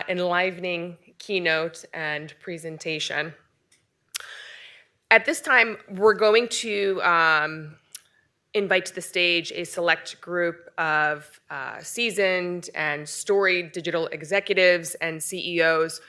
enlivening keynote and presentation. At this time, we're going to invite to the stage a select group of seasoned and storied digital executives and CEOs.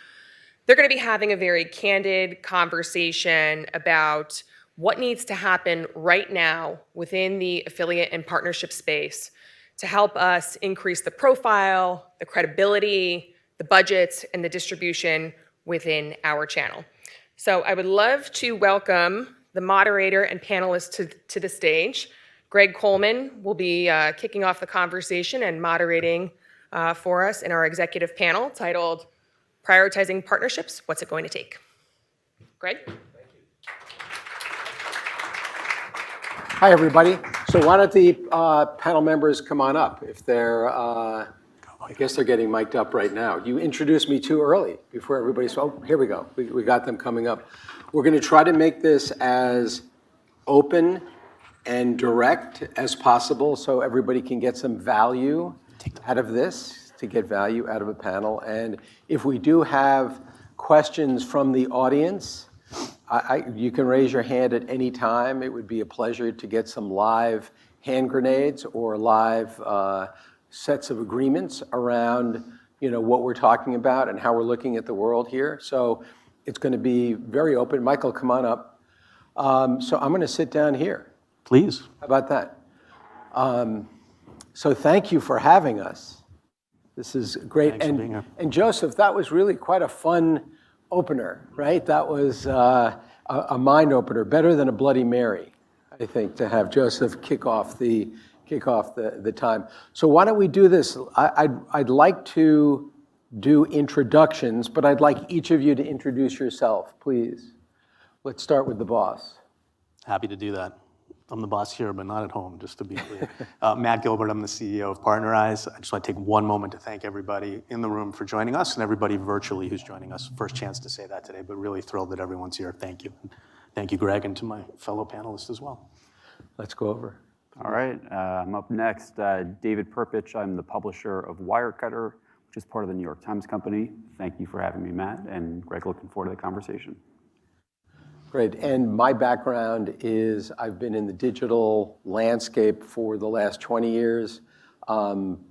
They're going to be having a very candid conversation about what needs to happen right now within the affiliate and partnership space to help us increase the profile, the credibility, the budgets, and the distribution within our channel. So I would love to welcome the moderator and panelists to the stage. Greg Coleman will be kicking off the conversation and moderating for us in our executive panel titled Prioritizing Partnerships, What's It Going to Take? Greg? Thank you. Hi, everybody. So why don't the panel members come on up? If they're, I guess they're getting mic'd up right now. You introduced me too early before everybody spoke. Oh, here we go. We got them coming up. We're going to try to make this as open and direct as possible so everybody can get some value out of this, to get value out of a panel. And if we do have questions from the audience, you can raise your hand at any time. It would be a pleasure to get some live hand grenades or live sets of agreements around what we're talking about and how we're looking at the world here. So it's going to be very open. Michael, come on up. So I'm going to sit down here. Please. How about that? So thank you for having us. This is great. Thanks for being here. And Joseph, that was really quite a fun opener, right? That was a mind opener, better than a Bloody Mary, I think, to have Joseph kick off the time. So why don't we do this? I'd like to do introductions, but I'd like each of you to introduce yourself, please. Let's start with the boss. Happy to do that. I'm the boss here, but not at home, just to be clear. Matt Gilbert, I'm the CEO of Partnerize. I just want to take one moment to thank everybody in the room for joining us and everybody virtually who's joining us. First chance to say that today, but really thrilled that everyone's here. Thank you. Thank you, Greg, and to my fellow panelists as well. Let's go over. All right, I'm up next. David Perpich, I'm the publisher of Wirecutter, which is part of the New York Times Company. Thank you for having me, Matt, and Greg, looking forward to the conversation. Great, and my background is I've been in the digital landscape for the last 20 years.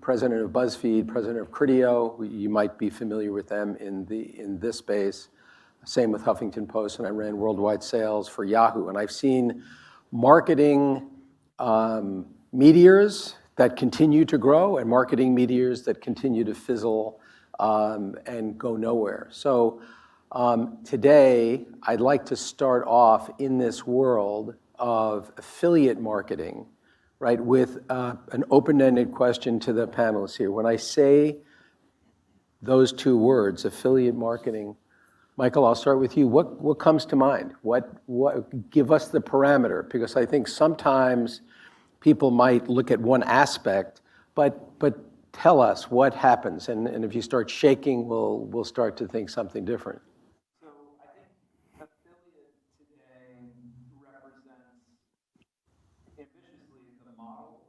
President of BuzzFeed, president of Criteo. You might be familiar with them in this space. Same with Huffington Post, and I ran worldwide sales for Yahoo. And I've seen marketing meteors that continue to grow and marketing meteors that continue to fizzle and go nowhere. So today, I'd like to start off in this world of affiliate marketing, right, with an open-ended question to the panelists here. When I say those two words, affiliate marketing, Michael, I'll start with you. What comes to mind? What give us the parameter? Because I think sometimes people might look at one aspect, but tell us what happens. And if you start shaking, we'll start to think something different. So I think affiliate today represents ambitiously the model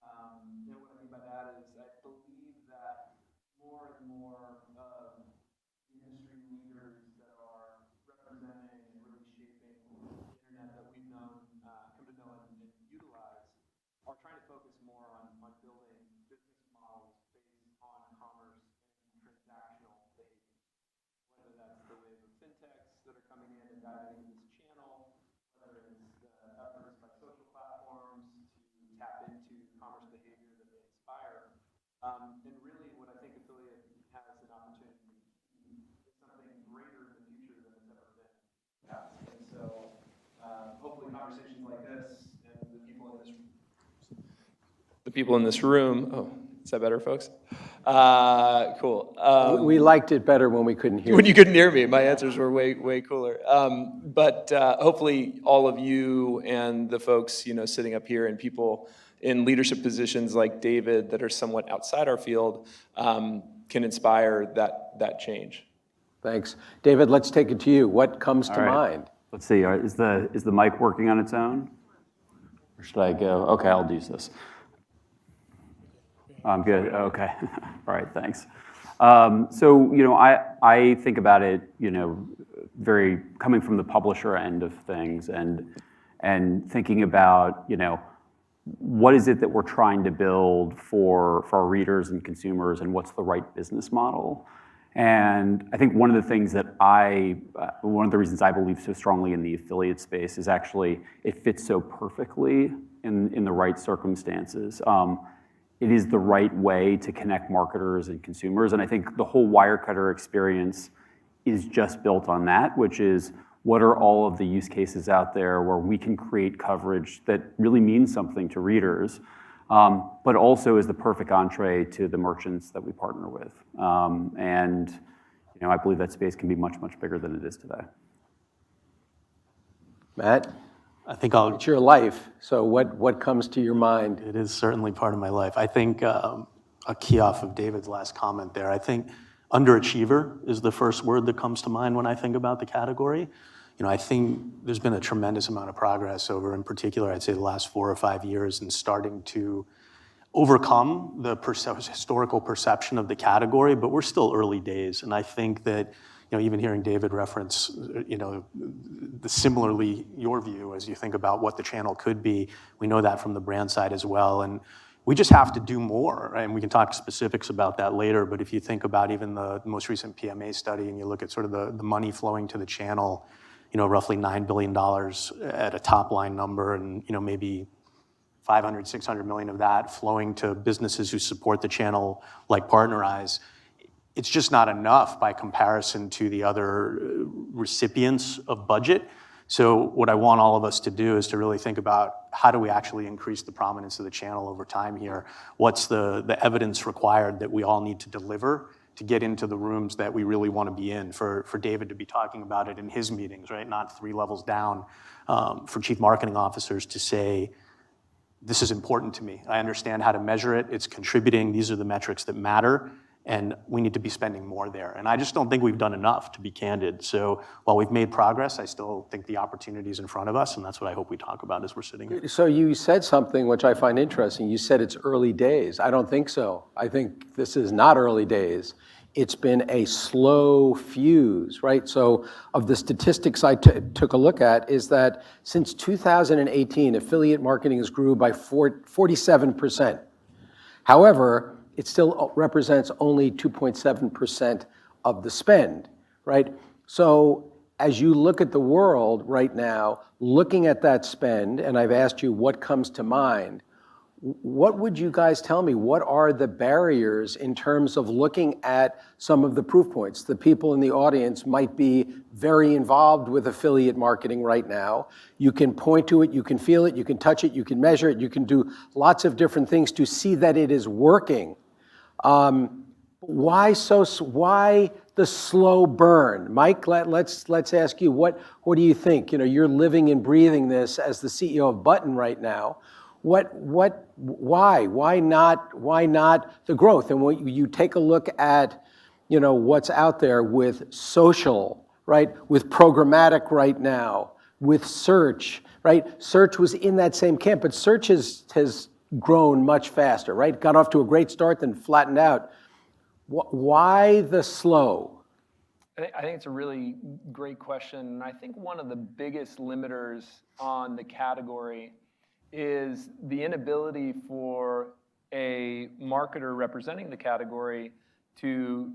of the future. What I mean by that is I believe that more and more of industry leaders that are representing and really shaping the internet that we've known, come to know and utilize, are trying to focus more on building business models based on commerce and transactional behavior. Whether that's the wave of fintechs that are coming in and diving into this channel, whether it's the efforts by social platforms to tap into commerce behavior that they inspire. And really what I think affiliate has an opportunity is something greater in the future than it's ever been. And so hopefully conversations like this and the people in this room, oh, is that better, folks? Cool. We liked it better when we couldn't hear you. When you couldn't hear me, my answers were way cooler. But hopefully all of you and the folks sitting up here and people in leadership positions like David that are somewhat outside our field can inspire that change. Thanks. David, let's take it to you. What comes to mind? Let's see, is the mic working on its own? Or should I go? Okay, I'll use this. I'm good, okay. All right, thanks. So, I think about it, very coming from the publisher end of things and thinking about, what is it that we're trying to build for our readers and consumers, and what's the right business model? And I think one of the things that one of the reasons I believe so strongly in the affiliate space is actually it fits so perfectly in the right circumstances. It is the right way to connect marketers and consumers, and I think the whole Wirecutter experience is just built on that, which is what are all of the use cases out there where we can create coverage that really means something to readers, but also is the perfect entree to the merchants that we partner with. And I believe that space can be much, much bigger than it is today. Matt? I think It's your life, so what comes to your mind? It is certainly part of my life. I think a key off of David's last comment there, I think underachiever is the first word that comes to mind when I think about the category. I think there's been a tremendous amount of progress over, in particular, I'd say the last 4 or 5 years in starting to overcome the historical perception of the category, but we're still early days. And I think that, even hearing David reference, similarly your view as you think about what the channel could be, we know that from the brand side as well. And we just have to do more, right? And we can talk specifics about that later, but if you think about even the most recent PMA study and you look at sort of the money flowing to the channel, roughly $9 billion at a top line number, and maybe 500, 600 million of that flowing to businesses who support the channel like Partnerize. It's just not enough by comparison to the other recipients of budget. So what I want all of us to do is to really think about how do we actually increase the prominence of the channel over time here? What's the evidence required that we all need to deliver to get into the rooms that we really want to be in, for David to be talking about it in his meetings, right? Not 3 levels down, for chief marketing officers to say, this is important to me. I understand how to measure it. It's contributing. These are the metrics that matter. And we need to be spending more there. And I just don't think we've done enough, to be candid. So while we've made progress, I still think the opportunity is in front of us, and that's what I hope we talk about as we're sitting here. So you said something which I find interesting. You said it's early days. I don't think so. I think this is not early days. It's been a slow fuse, right? So of the statistics I took a look at is that since 2018, affiliate marketing has grew by 47%. However, it still represents only 2.7% of the spend, right? So as you look at the world right now, looking at that spend, and I've asked you what comes to mind, what would you guys tell me? What are the barriers in terms of looking at some of the proof points? The people in the audience might be very involved with affiliate marketing right now. You can point to it, you can feel it, you can touch it, you can measure it, you can do lots of different things to see that it is working. Why the slow burn? Mike, let's ask you, what do you think? You're living and breathing this as the CEO of Button right now. Why not the growth? And when you take a look at, what's out there with social, right? With programmatic right now, with search, right? Search was in that same camp, but search has grown much faster, right? Got off to a great start, then flattened out. Why the slow? I think it's a really great question. And I think one of the biggest limiters on the category is the inability for a marketer representing the category to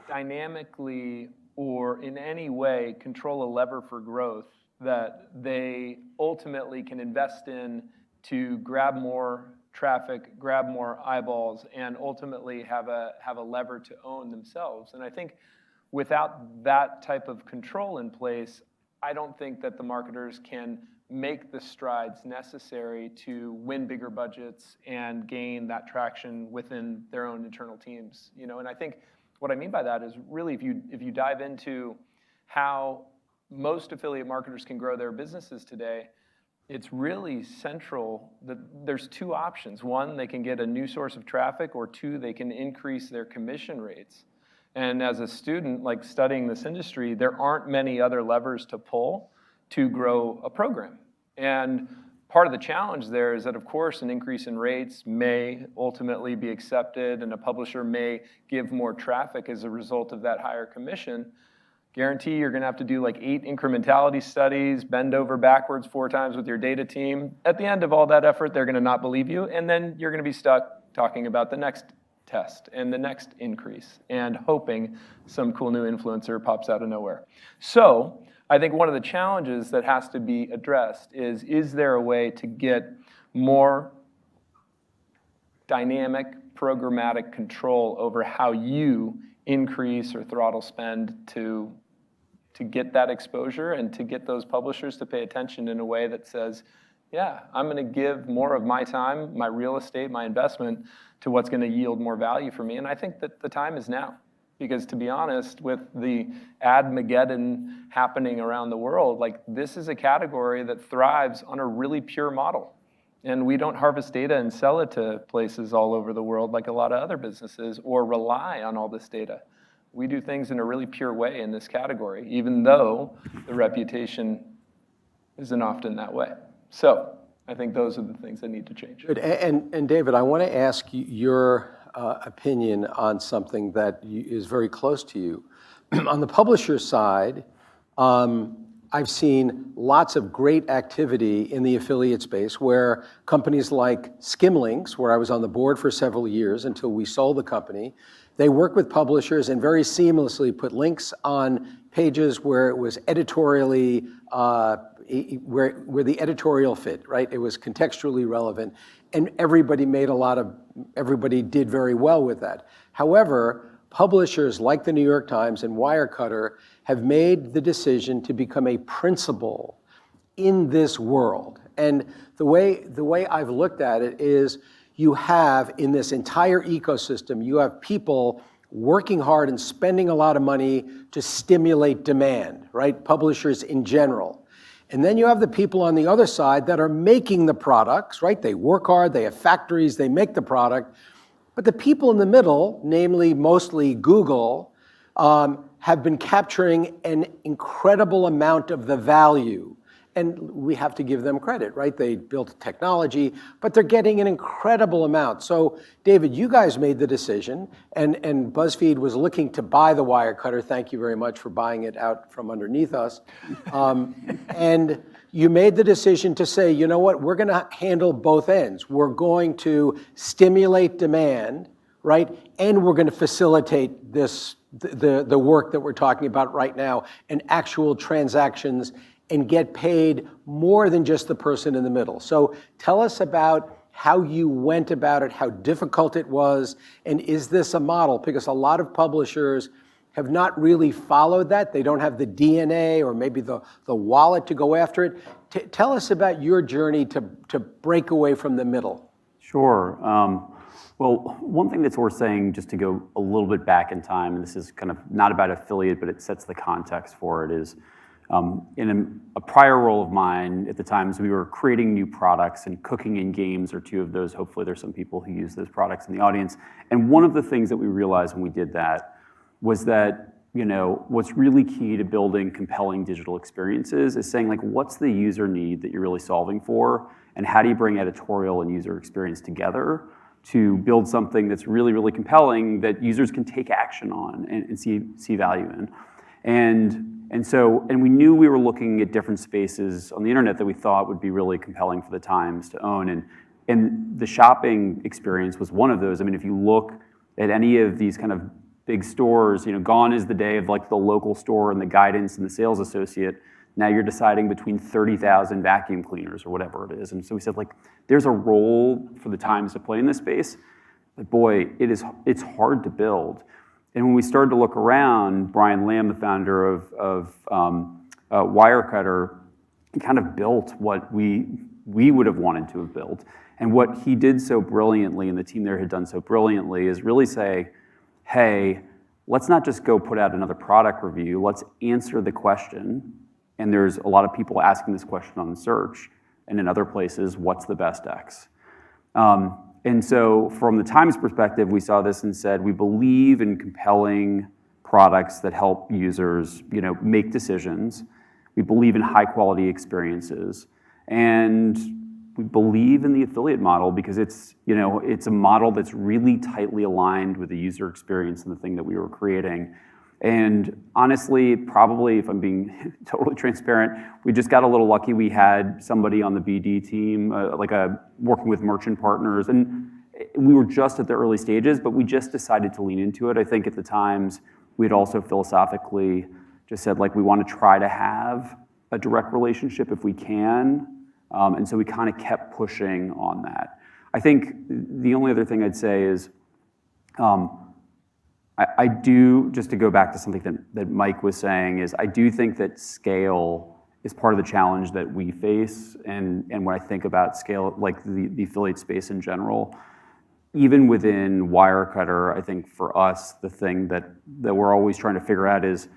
dynamically or in any way control a lever for growth that they ultimately can invest in to grab more traffic, grab more eyeballs, and ultimately have a lever to own themselves. And I think without that type of control in place, I don't think that the marketers can make the strides necessary to win bigger budgets and gain that traction within their own internal teams. And I think what I mean by that is really if you dive into how most affiliate marketers can grow their businesses today, it's really central that there's 2 options. 1, they can get a new source of traffic, or 2, they can increase their commission rates. And as a student, like studying this industry, there aren't many other levers to pull to grow a program. And part of the challenge there is that, of course, an increase in rates may ultimately be accepted, and a publisher may give more traffic as a result of that higher commission. Guarantee you're going to have to do like 8 incrementality studies, bend over backwards 4 times with your data team. At the end of all that effort, they're going to not believe you, and then you're going to be stuck talking about the next test and the next increase and hoping some cool new influencer pops out of nowhere. So I think one of the challenges that has to be addressed is there a way to get more dynamic, programmatic control over how you increase or throttle spend to get that exposure and to get those publishers to pay attention in a way that says, yeah, I'm going to give more of my time, my real estate, my investment to what's going to yield more value for me. And I think that the time is now. Because to be honest, with the Admageddon happening around the world, like this is a category that thrives on a really pure model. And we don't harvest data and sell it to places all over the world like a lot of other businesses or rely on all this data. We do things in a really pure way in this category, even though the reputation isn't often that way. So I think those are the things that need to change. Good. And David, I want to ask your opinion on something that is very close to you. On the publisher side, I've seen lots of great activity in the affiliate space where companies like Skimlinks, where I was on the board for several years until we sold the company, they work with publishers and very seamlessly put links on pages where it was editorially, where the editorial fit, right? It was contextually relevant, and everybody did very well with that. However, publishers like the New York Times and Wirecutter have made the decision to become a principal in this world. And the way I've looked at it is you have, in this entire ecosystem, you have people working hard and spending a lot of money to stimulate demand, right? Publishers in general. And then you have the people on the other side that are making the products, right? They work hard, they have factories, they make the product. But the people in the middle, namely mostly Google, have been capturing an incredible amount of the value. And we have to give them credit, right? They built technology, but they're getting an incredible amount. So, David, you guys made the decision, and BuzzFeed was looking to buy the Wirecutter. Thank you very much for buying it out from underneath us. And you made the decision to say, you know what, we're going to handle both ends. We're going to stimulate demand, right? And we're going to facilitate this, the work that we're talking about right now, and actual transactions, and get paid more than just the person in the middle. So tell us about how you went about it, how difficult it was, and is this a model? Because a lot of publishers have not really followed that. They don't have the DNA or maybe the wallet to go after it. Tell us about your journey to break away from the middle. Sure. Well, one thing that's worth saying, just to go a little bit back in time, and this is kind of not about affiliate, but it sets the context for it, is in a prior role of mine at the Times, we were creating new products, and Cooking in Games are 2 of those. Hopefully there's some people who use those products in the audience. And one of the things that we realized when we did that was that, you know, what's really key to building compelling digital experiences is saying, like, what's the user need that you're really solving for, and how do you bring editorial and user experience together to build something that's really, really compelling that users can take action on and see value in. And we knew we were looking at different spaces on the internet that we thought would be really compelling for the Times to own. And the shopping experience was one of those. I mean, if you look at any of these kind of big stores, you know, gone is the day of like the local store and the guidance and the sales associate. Now you're deciding between 30,000 vacuum cleaners or whatever it is. And so we said, like, there's a role for the Times to play in this space. But boy, it's hard to build. And when we started to look around, Brian Lamb, the founder of Wirecutter, kind of built what we would have wanted to have built. And what he did so brilliantly, and the team there had done so brilliantly, is really say, hey, let's not just go put out another product review, let's answer the question. And there's a lot of people asking this question on search, and in other places, what's the best X? And so from the Times perspective, we saw this and said, we believe in compelling products that help users, you know, make decisions. We believe in high quality experiences. And believe in the affiliate model because it's a model that's really tightly aligned with the user experience and the thing that we were creating. And honestly, probably, if I'm being totally transparent, we just got a little lucky. We had somebody on the BD team, working with merchant partners, and we were just at the early stages, but we just decided to lean into it. I think at the times, we had also philosophically just said, we want to try to have a direct relationship if we can. And so we kind of kept pushing on that. I think the only other thing I'd say is, I do, just to go back to something that Mike was saying, is I do think that scale is part of the challenge that we face. And when I think about scale, like the affiliate space in general, even within Wirecutter, I think for us, the thing that we're always trying to figure out is,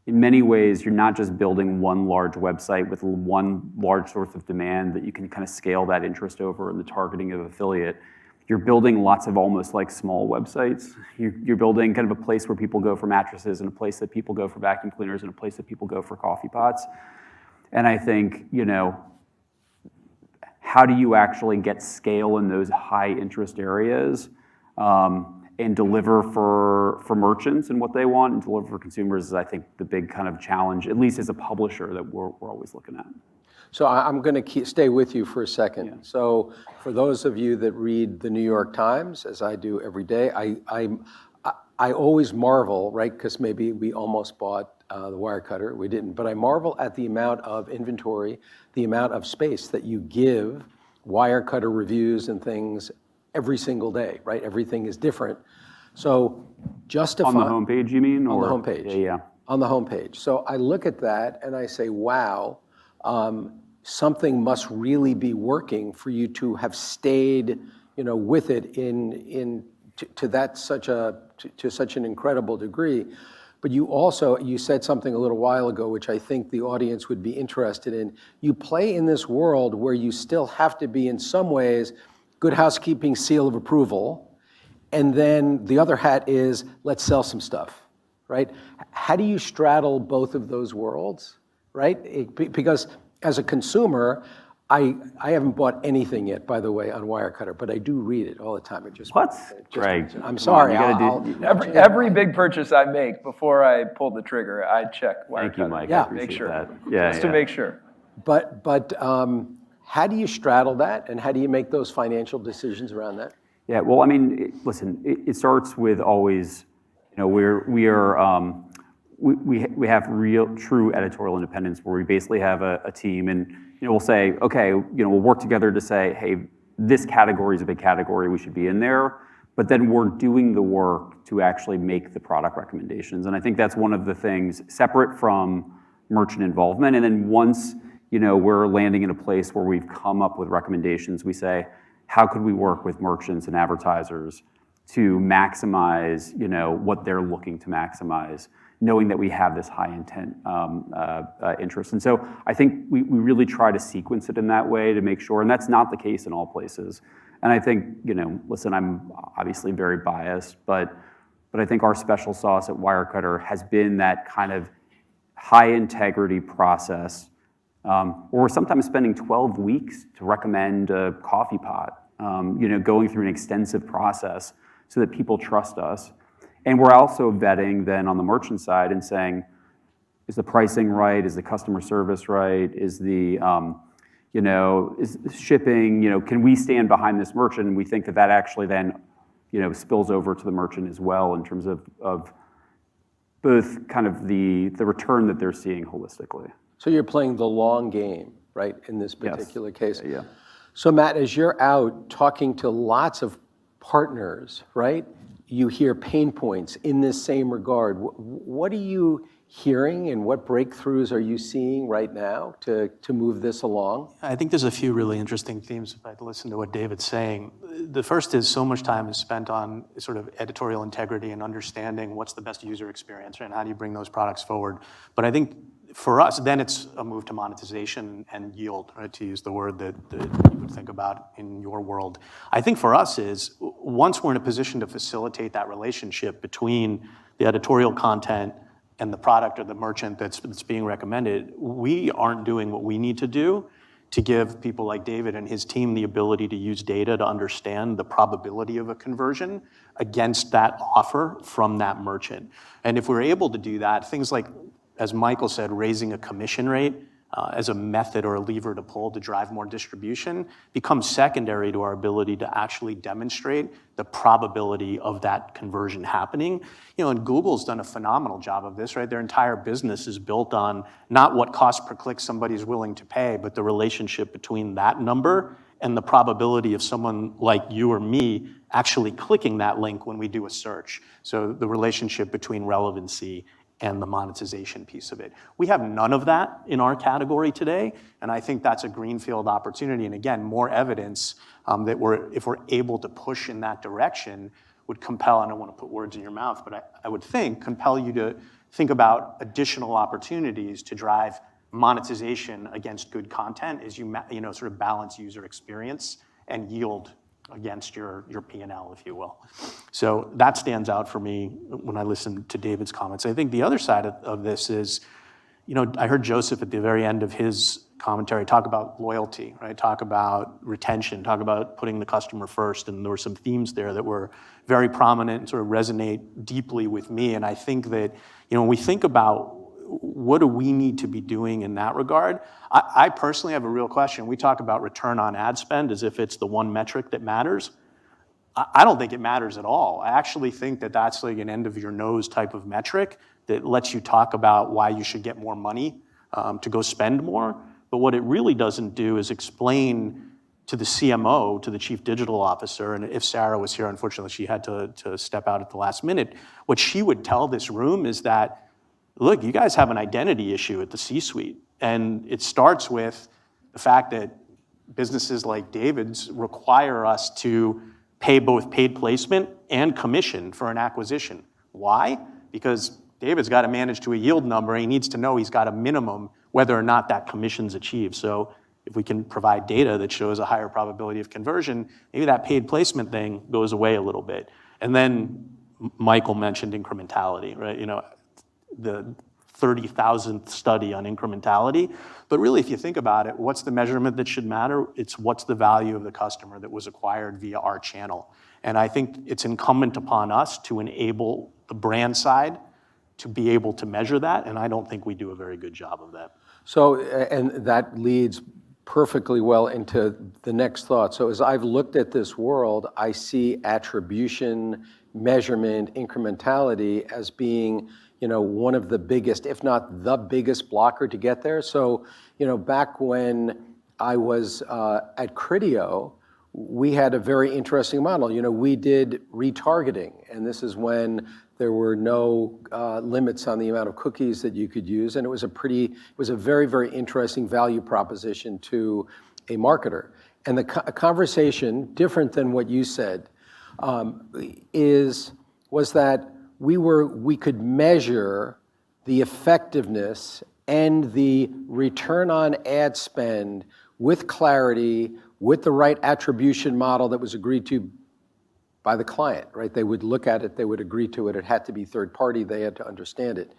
in many ways, you're not just building one large website with one large source of demand that you can kind of scale that interest over in the targeting of affiliate. You're building lots of almost like small websites. You're building kind of a place where people go for mattresses, and a place that people go for vacuum cleaners, and a place that people go for coffee pots. And I think, how do you actually get scale in those high interest areas and deliver for merchants and what they want, and deliver for consumers is, I think, the big kind of challenge, at least as a publisher, that we're always looking at. So I'm going to stay with you for a second. Yeah. So for those of you that read the New York Times, as I do every day, I always marvel, right? Because maybe we almost bought the Wirecutter, we didn't, but I marvel at the amount of inventory, the amount of space that you give Wirecutter reviews and things every single day, right? Everything is different. So justify... On the homepage, you mean? On the homepage. Yeah. On the homepage. So I look at that and I say, wow, something must really be working for you to have stayed, with it to such an incredible degree. But you said something a little while ago, which I think the audience would be interested in. You play in this world where you still have to be, in some ways, good housekeeping seal of approval, and then the other hat is, let's sell some stuff, right? How do you straddle both of those worlds, right? Because as a consumer, I haven't bought anything yet, by the way, on Wirecutter, but I do read it all the time. What? Greg, I'm sorry. Every big purchase I make, before I pull the trigger, I check Wirecutter. Thank you, Mike. Yeah. I appreciate Make sure. that. Yeah, Just to make sure. But how do you straddle that, and how do you make those financial decisions around that? Yeah, well, I mean, listen, it starts with always, we have real, true editorial independence, where we basically have a team, and we'll say, okay, we'll work together to say, hey, this category is a big category, we should be in there, but then we're doing the work to actually make the product recommendations, and I think that's one of the things separate from merchant involvement. And then once we're landing in a place where we've come up with recommendations, we say, how could we work with merchants and advertisers to maximize what they're looking to maximize, knowing that we have this high intent interest. And so I think we really try to sequence it in that way to make sure, and that's not the case in all places. And I think, listen, I'm obviously very biased, but I think our special sauce at Wirecutter has been that kind of high integrity process, where we're sometimes spending 12 weeks to recommend a coffee pot, going through an extensive process so that people trust us. And we're also vetting then on the merchant side and saying, is the pricing right? Is the customer service right? Is the, is shipping, can we stand behind this merchant? And we think that actually then, spills over to the merchant as well in terms of both kind of the return that they're seeing holistically. So you're playing the long game, right, in this particular case. Yeah. So Matt, as you're out talking to lots of partners, right, you hear pain points in this same regard. What are you hearing, and what breakthroughs are you seeing right now to move this along? I think there's a few really interesting themes if I listen to what David's saying. The first is so much time is spent on sort of editorial integrity and understanding what's the best user experience, right, and how do you bring those products forward. But I think for us, then it's a move to monetization and yield, right, to use the word that you would think about in your world. I think for us is, once we're in a position to facilitate that relationship between the editorial content and the product or the merchant that's being recommended, we aren't doing what we need to do to give people like David and his team the ability to use data to understand the probability of a conversion against that offer from that merchant. And if we're able to do that, things like, as Michael said, raising a commission rate as a method or a lever to pull to drive more distribution becomes secondary to our ability to actually demonstrate the probability of that conversion happening. And Google's done a phenomenal job of this, right? Their entire business is built on not what cost per click somebody's willing to pay, but the relationship between that number and the probability of someone like you or me actually clicking that link when we do a search. So the relationship between relevancy and the monetization piece of it. We have none of that in our category today, and I think that's a greenfield opportunity. And again, more evidence that if we're able to push in that direction, would compel, I don't want to put words in your mouth, but I would think, compel you to think about additional opportunities to drive monetization against good content as you sort of balance user experience and yield against your P&L, if you will. So that stands out for me when I listen to David's comments. I think the other side of this is, I heard Joseph at the very end of his commentary talk about loyalty, right? Talk about retention, talk about putting the customer first, and there were some themes there that were very prominent and sort of resonate deeply with me. And I think that, when we think about what do we need to be doing in that regard, I personally have a real question. We talk about return on ad spend as if it's the one metric that matters. I don't think it matters at all. I actually think that that's like an end of your nose type of metric that lets you talk about why you should get more money to go spend more. But what it really doesn't do is explain to the CMO, to the chief digital officer, and if Sarah was here, unfortunately she had to step out at the last minute, what she would tell this room is that, look, you guys have an identity issue at the C-suite. And it starts with the fact that businesses like David's require us to pay both paid placement and commission for an acquisition. Why? Because David's got to manage to a yield number. He needs to know he's got a minimum whether or not that commission's achieved. So if we can provide data that shows a higher probability of conversion, maybe that paid placement thing goes away a little bit. And then Michael mentioned incrementality, right? The 30,000th study on incrementality. But really, if you think about it, what's the measurement that should matter? It's what's the value of the customer that was acquired via our channel. And I think it's incumbent upon us to enable the brand side to be able to measure that, and I don't think we do a very good job of that. So, and that leads perfectly well into the next thought. So as I've looked at this world, I see attribution, measurement, incrementality as being one of the biggest, if not the biggest blocker to get there. So, back when I was at Criteo, we had a very interesting model. We did retargeting, and this is when there were no limits on the amount of cookies that you could use, and it was a very, very interesting value proposition to a marketer. And the conversation, different than what you said, was that we could measure the effectiveness and the return on ad spend with clarity, with the right attribution model that was agreed to by the client, right? They would look at it, they would agree to it. It had to be third party, they had to understand it.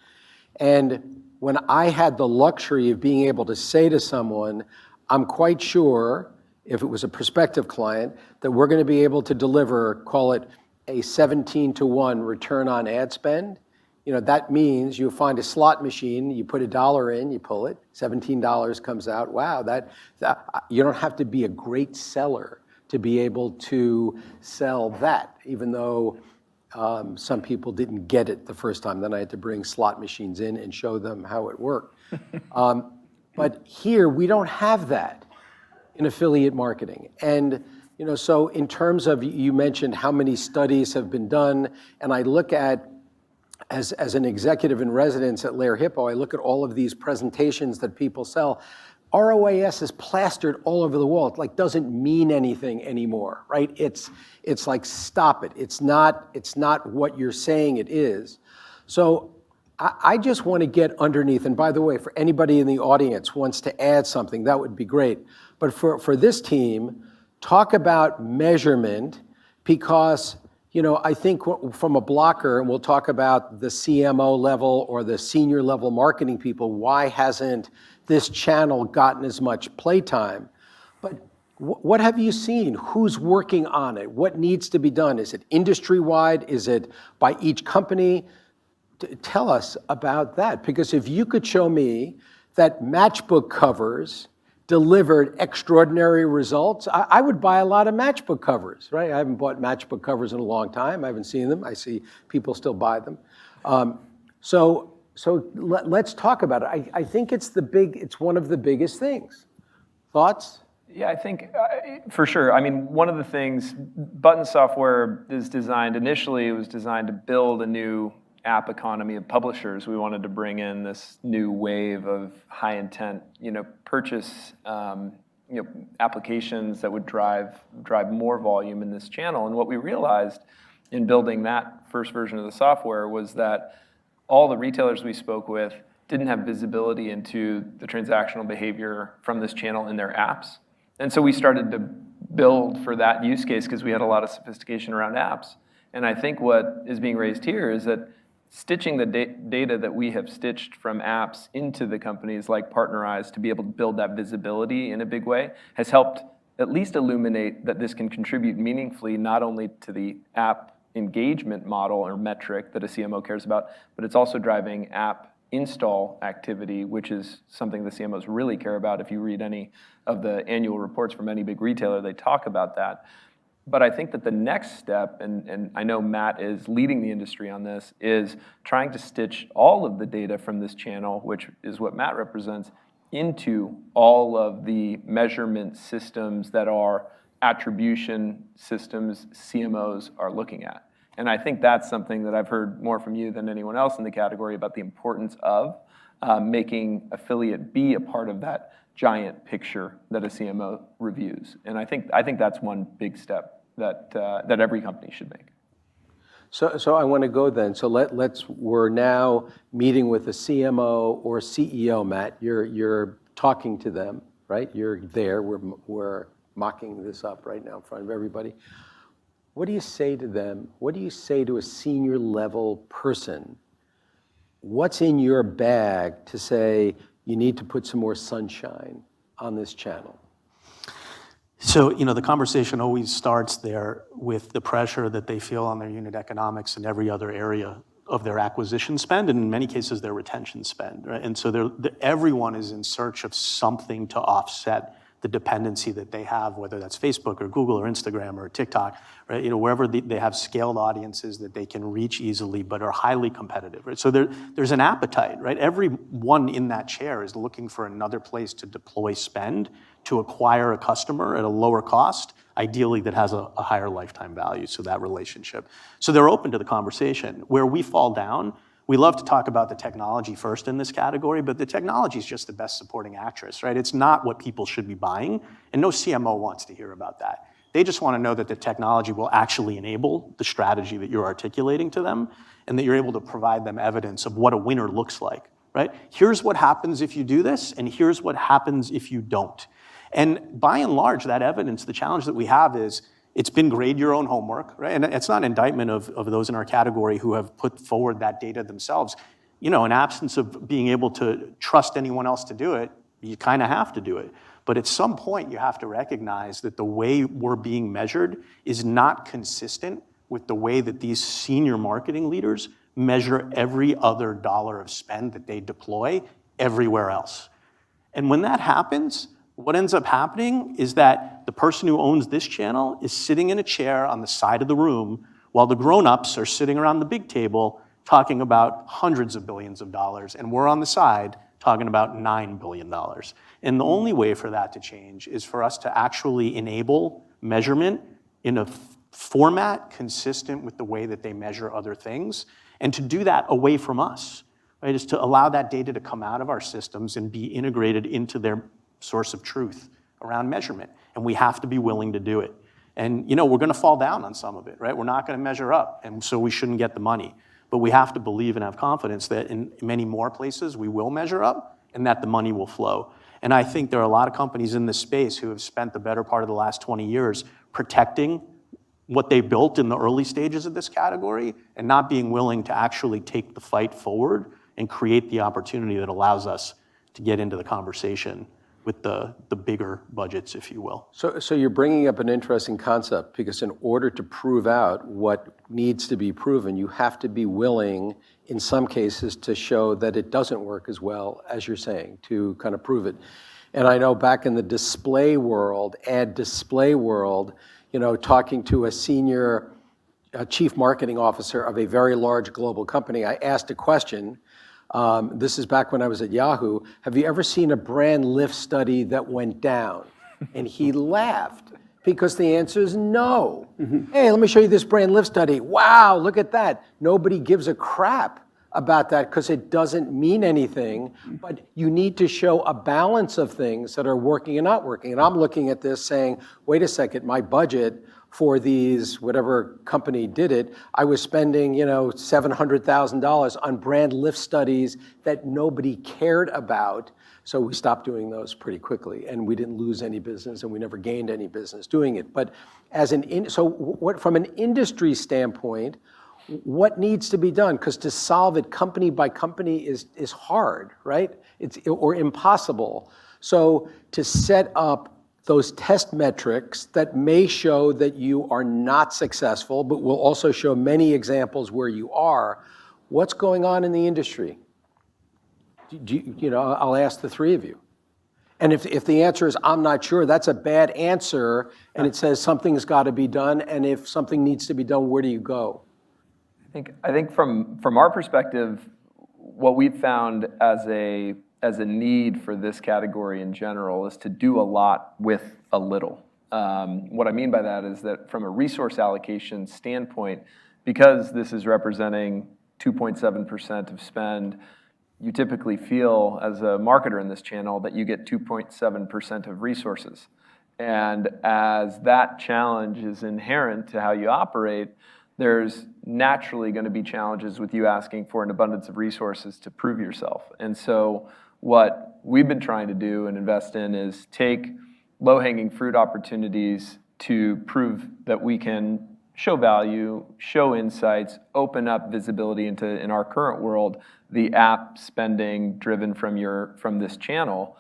And when I had the luxury of being able to say to someone, I'm quite sure, if it was a prospective client, that we're going to be able to deliver, call it a 17-to-1 return on ad spend, that means you find a slot machine, you put $1 in, you pull it, $17 comes out. Wow, that you don't have to be a great seller to be able to sell that, even though some people didn't get it the first time. Then I had to bring slot machines in and show them how it worked. But here, we don't have that in affiliate marketing. And so in terms of, you mentioned how many studies have been done, and I look at, as an executive in residence at Lair Hippo, I look at all of these presentations that people sell. ROAS is plastered all over the wall. It like doesn't mean anything anymore, right? It's like, stop it. It's not what you're saying it is. So I just want to get underneath, and by the way, for anybody in the audience wants to add something, that would be great. But for this team, talk about measurement, because I think from a blocker, and we'll talk about the CMO level or the senior level marketing people, why hasn't this channel gotten as much playtime? But what have you seen? Who's working on it? What needs to be done? Is it industry-wide? Is it by each company? Tell us about that, because if you could show me that matchbook covers delivered extraordinary results, I would buy a lot of matchbook covers, right? I haven't bought matchbook covers in a long time. I haven't seen them. I see people still buy them. So let's talk about it. I think it's one of the biggest things. Thoughts? Yeah, I think for sure. I mean, one of the things, Button software is designed, initially it was designed to build a new app economy of publishers. We wanted to bring in this new wave of high intent, purchase, applications that would drive more volume in this channel. And what we realized in building that first version of the software was that all the retailers we spoke with didn't have visibility into the transactional behavior from this channel in their apps. And so we started to build for that use case because we had a lot of sophistication around apps. And I think what is being raised here is that stitching the data that we have stitched from apps into the companies like Partnerize to be able to build that visibility in a big way has helped at least illuminate that this can contribute meaningfully not only to the app engagement model or metric that a CMO cares about, but it's also driving app install activity, which is something the CMOs really care about. If you read any of the annual reports from any big retailer, they talk about that. But I think that the next step, and I know Matt is leading the industry on this, is trying to stitch all of the data from this channel, which is what Matt represents, into all of the measurement systems that are attribution systems CMOs are looking at. And I think that's something that I've heard more from you than anyone else in the category about the importance of making affiliate be a part of that giant picture that a CMO reviews. And I think that's one big step that every company should make. So I want to go then. So we're now meeting with a CMO or CEO, Matt. You're talking to them, right? You're there. We're mocking this up right now in front of everybody. What do you say to them? What do you say to a senior level person? What's in your bag to say you need to put some more sunshine on this channel? So, the conversation always starts there with the pressure that they feel on their unit economics and every other area of their acquisition spend, and in many cases, their retention spend, right? And so everyone is in search of something to offset the dependency that they have, whether that's Facebook or Google or Instagram or TikTok, right? Wherever they have scaled audiences that they can reach easily but are highly competitive, right? So there's an appetite, right? Everyone in that chair is looking for another place to deploy spend to acquire a customer at a lower cost, ideally that has a higher lifetime value, so that relationship. So they're open to the conversation. Where we fall down, we love to talk about the technology first in this category, but the technology is just the best supporting actress, right? It's not what people should be buying, and no CMO wants to hear about that. They just want to know that the technology will actually enable the strategy that you're articulating to them, and that you're able to provide them evidence of what a winner looks like, right? Here's what happens if you do this, and here's what happens if you don't. And by and large, that evidence, the challenge that we have is, it's been grade your own homework, right? And it's not an indictment of those in our category who have put forward that data themselves. In absence of being able to trust anyone else to do it, you kind of have to do it. But at some point, you have to recognize that the way we're being measured is not consistent with the way that these senior marketing leaders measure every other dollar of spend that they deploy everywhere else. And when that happens, what ends up happening is that the person who owns this channel is sitting in a chair on the side of the room while the grown-ups are sitting around the big table talking about hundreds of billions of dollars, and we're on the side talking about $9 billion. And the only way for that to change is for us to actually enable measurement in a format consistent with the way that they measure other things, and to do that away from us, right? Is to allow that data to come out of our systems and be integrated into their source of truth around measurement, and we have to be willing to do it. And we're going to fall down on some of it, right? We're not going to measure up, and so we shouldn't get the money. But we have to believe and have confidence that in many more places we will measure up and that the money will flow. And I think there are a lot of companies in this space who have spent the better part of the last 20 years protecting what they built in the early stages of this category and not being willing to actually take the fight forward and create the opportunity that allows us to get into the conversation with the bigger budgets, if you will. So you're bringing up an interesting concept, because in order to prove out what needs to be proven, you have to be willing, in some cases, to show that it doesn't work as well as you're saying, to kind of prove it. And I know back in the display world, ad display world, talking to a senior chief marketing officer of a very large global company, I asked a question. This is back when I was at Yahoo. Have you ever seen a brand lift study that went down? And he laughed, because the answer is no. Hey, let me show you this brand lift study. Wow, look at that. Nobody gives a crap about that because it doesn't mean anything, but you need to show a balance of things that are working and not working. And I'm looking at this saying, wait a second, my budget for these, whatever company did it, I was spending, $700,000 on brand lift studies that nobody cared about. So we stopped doing those pretty quickly, and we didn't lose any business, and we never gained any business doing it. But from an industry standpoint, what needs to be done? Because to solve it company by company is hard, right? Or impossible. So to set up those test metrics that may show that you are not successful, but will also show many examples where you are. What's going on in the industry? I'll ask the three of you. And if the answer is, I'm not sure, that's a bad answer, and it says something's got to be done, and if something needs to be done, where do you go? I think from our perspective, what we've found as a need for this category in general is to do a lot with a little. What I mean by that is that from a resource allocation standpoint, because this is representing 2.7% of spend, you typically feel as a marketer in this channel that you get 2.7% of resources. And as that challenge is inherent to how you operate, there's naturally going to be challenges with you asking for an abundance of resources to prove yourself. And so what we've been trying to do and invest in is take low-hanging fruit opportunities to prove that we can show value, show insights, open up visibility into, in our current world, the app spending driven from this channel.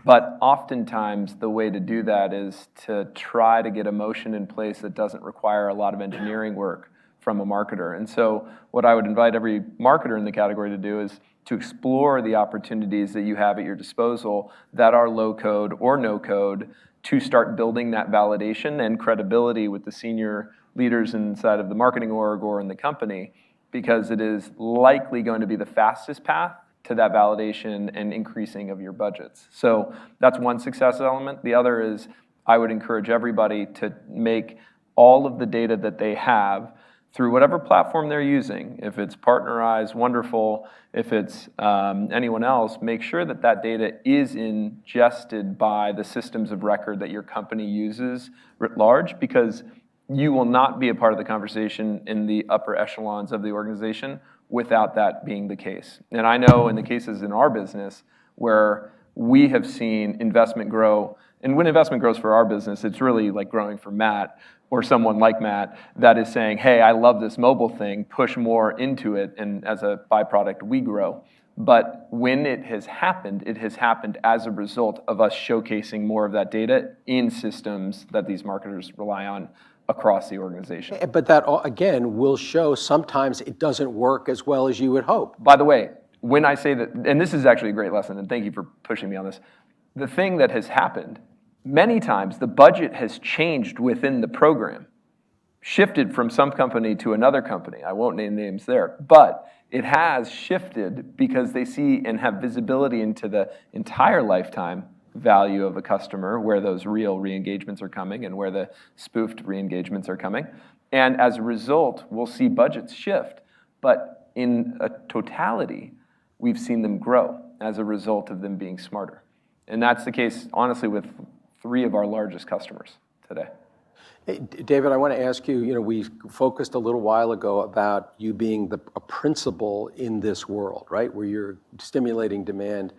But oftentimes the way to do that is to try to get a motion in place that doesn't require a lot of engineering work from a marketer. And so what I would invite every marketer in the category to do is to explore the opportunities that you have at your disposal that are low code or no code, to start building that validation and credibility with the senior leaders inside of the marketing org or in the company, because it is likely going to be the fastest path to that validation and increasing of your budgets. So that's one success element. The other is I would encourage everybody to make all of the data that they have through whatever platform they're using. If it's Partnerize, wonderful. If it's anyone else, make sure that that data is ingested by the systems of record that your company uses writ large, because you will not be a part of the conversation in the upper echelons of the organization without that being the case. And I know in the cases in our business where we have seen investment grow, and when investment grows for our business, it's really like growing for Matt or someone like Matt that is saying, hey, I love this mobile thing, push more into it, and as a byproduct, we grow. But when it has happened as a result of us showcasing more of that data in systems that these marketers rely on across the organization. But that, again, will show sometimes it doesn't work as well as you would hope. By the way, when I say that, and this is actually a great lesson, and thank you for pushing me on this, the thing that has happened, many times the budget has changed within the program, shifted from some company to another company. I won't name names there, but it has shifted because they see and have visibility into the entire lifetime value of a customer, where those real re-engagements are coming and where the spoofed re-engagements are coming. And as a result, we'll see budgets shift. But in a totality, we've seen them grow as a result of them being smarter. And that's the case, honestly, with 3 of our largest customers today. Hey, David, I want to ask you, we focused a little while ago about you being a principal in this world, right? Where you're stimulating demand.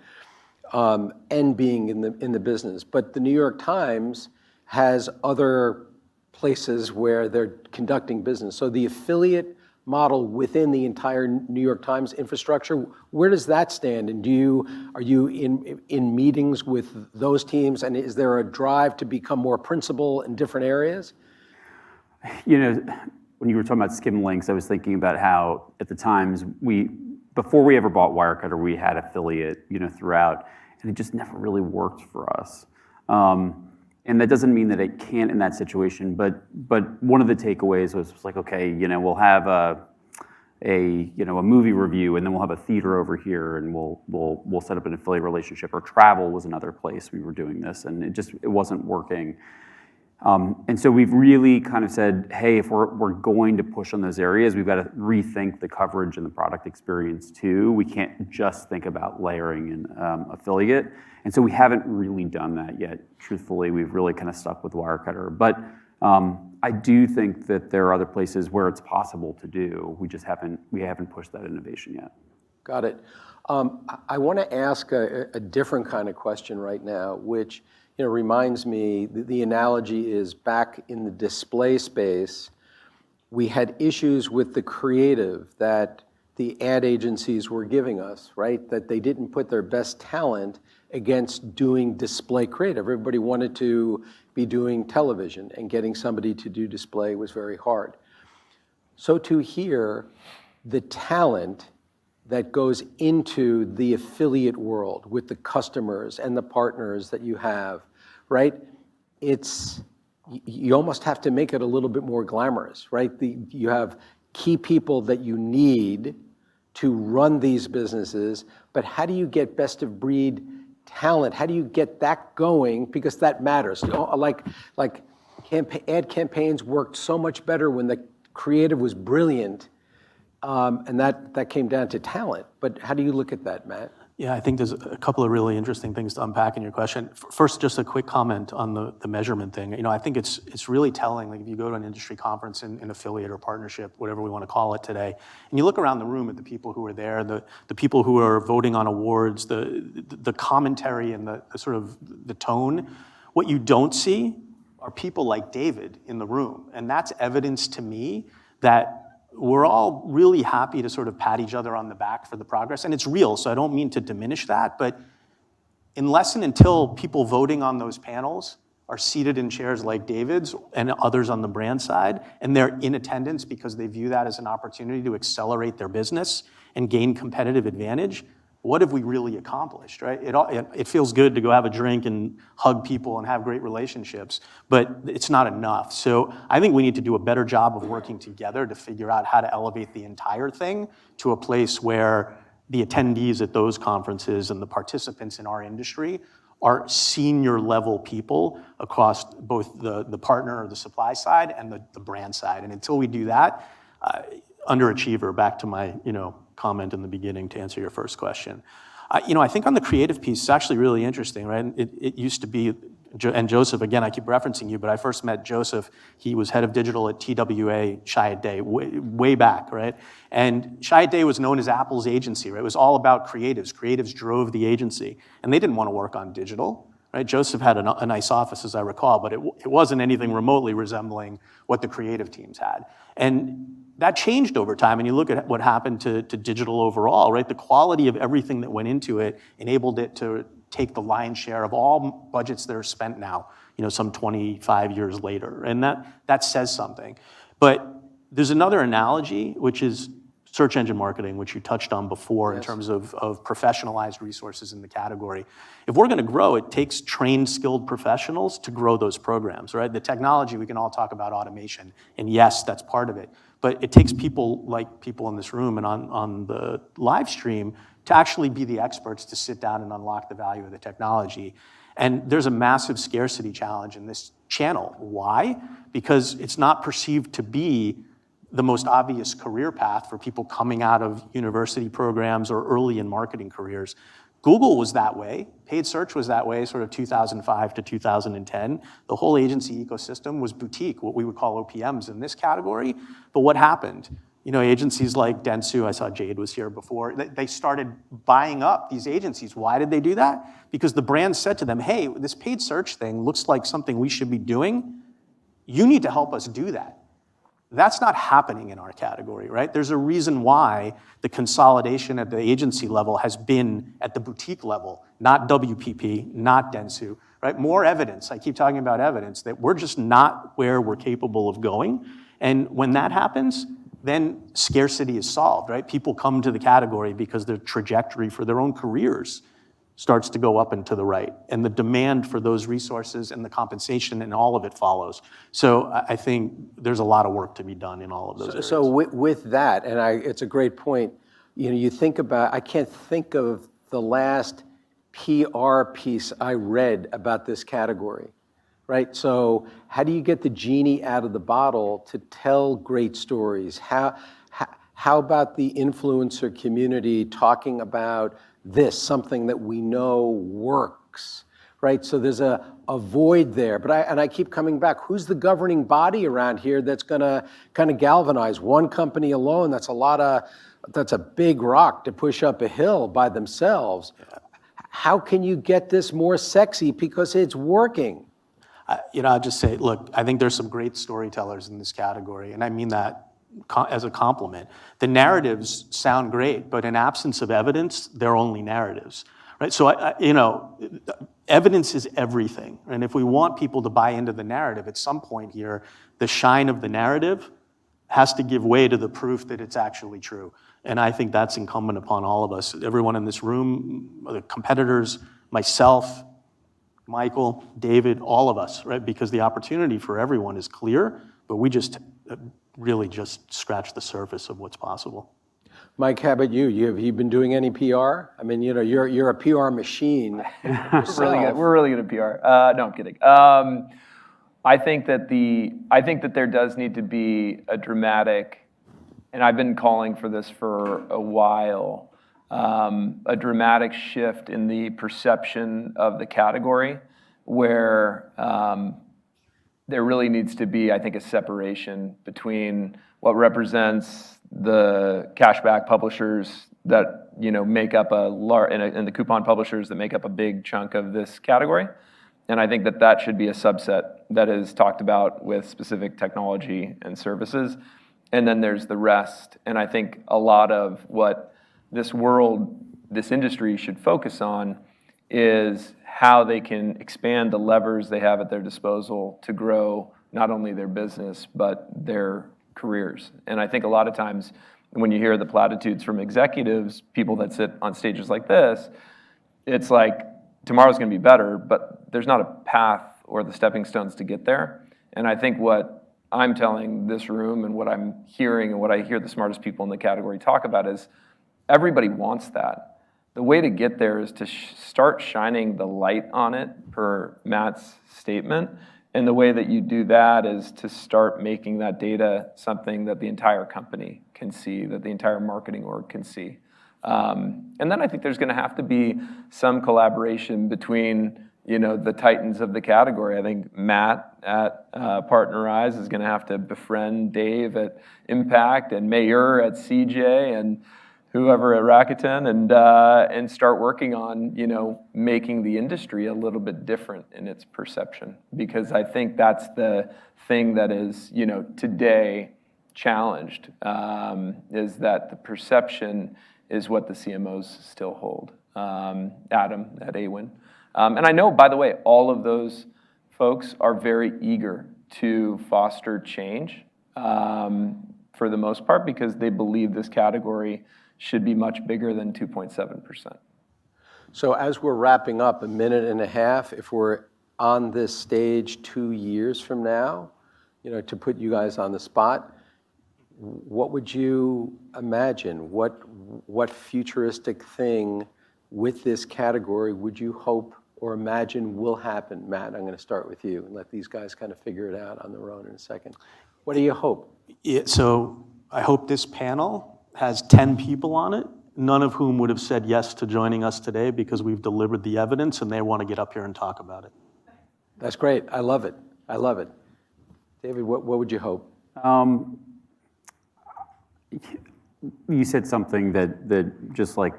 And being in the business. But the New York Times has other places where they're conducting business. So the affiliate model within the entire New York Times infrastructure, where does that stand? And are you in meetings with those teams? And is there a drive to become more principal in different areas? You know, when you were talking about skim links, I was thinking about how at the Times before we ever bought Wirecutter, we had affiliate, throughout, and it just never really worked for us. And that doesn't mean that it can't in that situation, but one of the takeaways was like, okay, we'll have a movie review, and then we'll have a theater over here, and we'll set up an affiliate relationship. Or travel was another place we were doing this, and it wasn't working. And so we've really kind of said, hey, if we're going to push on those areas, we've got to rethink the coverage and the product experience too. We can't just think about layering in affiliate. And so we haven't really done that yet. Truthfully, we've really kind of stuck with Wirecutter. But I do think that there are other places where it's possible to do. We haven't pushed that innovation yet. Got it. I want to ask a different kind of question right now, which reminds me, the analogy is back in the display space, we had issues with the creative that the ad agencies were giving us, right? That they didn't put their best talent against doing display creative. Everybody wanted to be doing television, and getting somebody to do display was very hard. So to hear the talent that goes into the affiliate world with the customers and the partners that you have, right? You almost have to make it a little bit more glamorous, right? You have key people that you need to run these businesses, but how do you get best of breed talent? How do you get that going? Because that matters. Ad campaigns worked so much better when the creative was brilliant, and that came down to talent. But how do you look at that, Matt? Yeah, I think there's a couple of really interesting things to unpack in your question. First, just a quick comment on the measurement thing. I think it's really telling. Like if you go to an industry conference in affiliate or partnership, whatever we want to call it today, and you look around the room at the people who are there, the people who are voting on awards, the commentary and the sort of the tone, what you don't see are people like David in the room. And that's evidence to me that we're all really happy to sort of pat each other on the back for the progress, and it's real, so I don't mean to diminish that, but unless and until people voting on those panels are seated in chairs like David's and others on the brand side, and they're in attendance because they view that as an opportunity to accelerate their business and gain competitive advantage, what have we really accomplished, right? It feels good to go have a drink and hug people and have great relationships, but it's not enough. So I think we need to do a better job of working together to figure out how to elevate the entire thing to a place where the attendees at those conferences and the participants in our industry are senior level people across both the partner or the supply side and the brand side. And until we do that, underachiever, back to my comment in the beginning to answer your first question. I think on the creative piece, it's actually really interesting, right? It used to be, and Joseph, again, I keep referencing you, but I first met Joseph, he was head of digital at TWA Chiat Day, way back, right? And Chiat Day was known as Apple's agency, right? It was all about creatives. Creatives drove the agency, and they didn't want to work on digital, right? Joseph had a nice office, as I recall, but it wasn't anything remotely resembling what the creative teams had. And that changed over time, and you look at what happened to digital overall, right? The quality of everything that went into it enabled it to take the lion's share of all budgets that are spent now, some 25 years later, and that says something. But there's another analogy, which is search engine marketing, which you touched on before. Yes. In terms of professionalized resources in the category. If we're gonna grow, it takes trained, skilled professionals to grow those programs, right? The technology, we can all talk about automation, and yes, that's part of it. But it takes people like people in this room and on the live stream to actually be the experts to sit down and unlock the value of the technology. And there's a massive scarcity challenge in this channel. Why? Because it's not perceived to be the most obvious career path for people coming out of university programs or early in marketing careers. Google was that way. Paid search was that way, sort of 2005 to 2010. The whole agency ecosystem was boutique, what we would call OPMs in this category. But what happened? Agencies like Dentsu, I saw Jade was here before, they started buying up these agencies. Why did they do that? Because the brand said to them, hey, this paid search thing looks like something we should be doing. You need to help us do that. That's not happening in our category, right? There's a reason why the consolidation at the agency level has been at the boutique level, not WPP, not Dentsu, right? More evidence, I keep talking about evidence, that we're just not where we're capable of going. And when that happens, then scarcity is solved, right? People come to the category because their trajectory for their own careers starts to go up and to the right. And the demand for those resources and the compensation and all of it follows. So I think there's a lot of work to be done in all of those areas. So with that, and it's a great point, you think about, I can't think of the last PR piece I read about this category, right? So how do you get the genie out of the bottle to tell great stories? How about the influencer community talking about this, something that we know works, right? So there's a void there. But I keep coming back. Who's the governing body around here that's going to kind of galvanize? One company alone, that's a big rock to push up a hill by themselves. How can you get this more sexy because it's working? I'll just say, look, I think there's some great storytellers in this category, and I mean that as a compliment. The narratives sound great, but in absence of evidence, they're only narratives, right? So, evidence is everything. And if we want people to buy into the narrative, at some point here, the shine of the narrative has to give way to the proof that it's actually true. And I think that's incumbent upon all of us, everyone in this room, the competitors, myself, Michael, David, all of us, right? Because the opportunity for everyone is clear, but we just really just scratch the surface of what's possible. Mike, how about you? Have you been doing any PR? I mean, you're a PR machine. We're really good at PR. No, I'm kidding. I think that there does need to be a dramatic, and I've been calling for this for a while, a dramatic shift in the perception of the category, where there really needs to be, I think, a separation between what represents the cashback publishers that make up and the coupon publishers that make up a big chunk of this category. And I think that should be a subset that is talked about with specific technology and services. And then there's the rest. And I think a lot of what this industry should focus on is how they can expand the levers they have at their disposal to grow not only their business, but their careers. And I think a lot of times when you hear the platitudes from executives, people that sit on stages like this, it's like, tomorrow's gonna be better, but there's not a path or the stepping stones to get there. And I think what I'm telling this room and what I'm hearing and what I hear the smartest people in the category talk about is everybody wants that. The way to get there is to start shining the light on it, per Matt's statement. And the way that you do that is to start making that data something that the entire company can see, that the entire marketing org can see. And then I think there's gonna have to be some collaboration between the titans of the category. I think Matt at Partnerize is gonna have to befriend Dave at Impact and Mayor at CJ and whoever at Rakuten and start working on making the industry a little bit different in its perception, because I think that's the thing that is today challenged, is that the perception is what the CMOs still hold. Adam at Awin. And I know, by the way, all of those folks are very eager to foster change for the most part, because they believe this category should be much bigger than 2.7%. So as we're wrapping up, a minute and a half, if we're on this stage 2 years from now, to put you guys on the spot, what would you imagine? What futuristic thing with this category would you hope or imagine will happen? Matt, I'm going to start with you and let these guys kind of figure it out on their own in a second. What do you hope? So I hope this panel has 10 people on it, none of whom would have said yes to joining us today because we've delivered the evidence and they want to get up here and talk about it. That's great. I love it. I love it. David, what would you hope? You said something that just like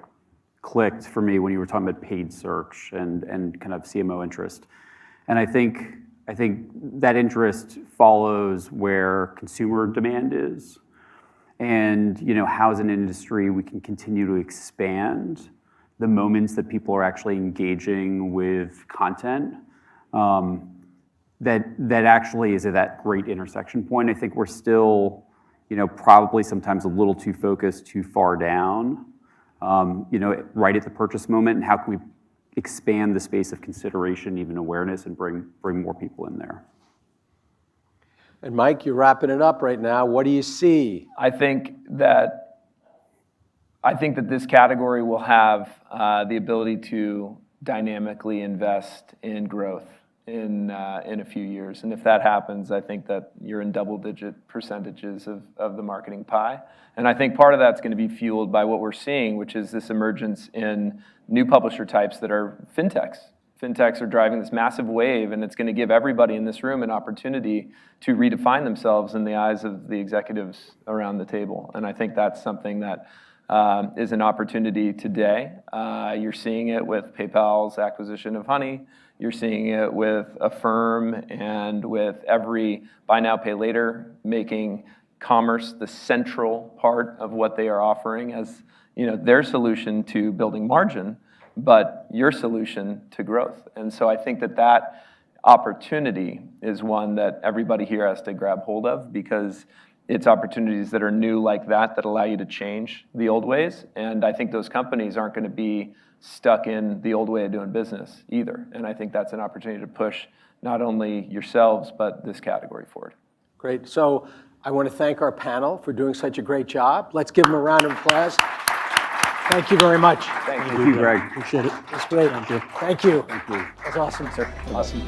clicked for me when you were talking about paid search and kind of CMO interest. And I think I think that interest follows where consumer demand is. And how as an industry we can continue to expand the moments that people are actually engaging with content. That actually is at that great intersection point. I think we're still, probably sometimes a little too focused, too far down, right at the purchase moment, and how can we expand the space of consideration, even awareness, and bring more people in there. And Mike, you're wrapping it up right now. What do you see? I think that this category will have the ability to dynamically invest in growth in a few years. And if that happens, I think that you're in double-digit percentages of the marketing pie. And I think part of that's going to be fueled by what we're seeing, which is this emergence in new publisher types that are fintechs. Fintechs are driving this massive wave, and it's going to give everybody in this room an opportunity to redefine themselves in the eyes of the executives around the table. And I think that's something that is an opportunity today. You're seeing it with PayPal's acquisition of Honey. You're seeing it with Affirm and with every buy now, pay later, making commerce the central part of what they are offering as their solution to building margin, but your solution to growth. And so I think that opportunity is one that everybody here has to grab hold of, because it's opportunities that are new like that allow you to change the old ways. And I think those companies aren't going to be stuck in the old way of doing business either. And I think that's an opportunity to push not only yourselves, but this category forward. Great. So I want to thank our panel for doing such a great job. Let's give them a round of applause. Thank you very much. Thank you, Greg. Appreciate it. That's great. Thank you. Thank you. Thank you. That's awesome, sir. Awesome.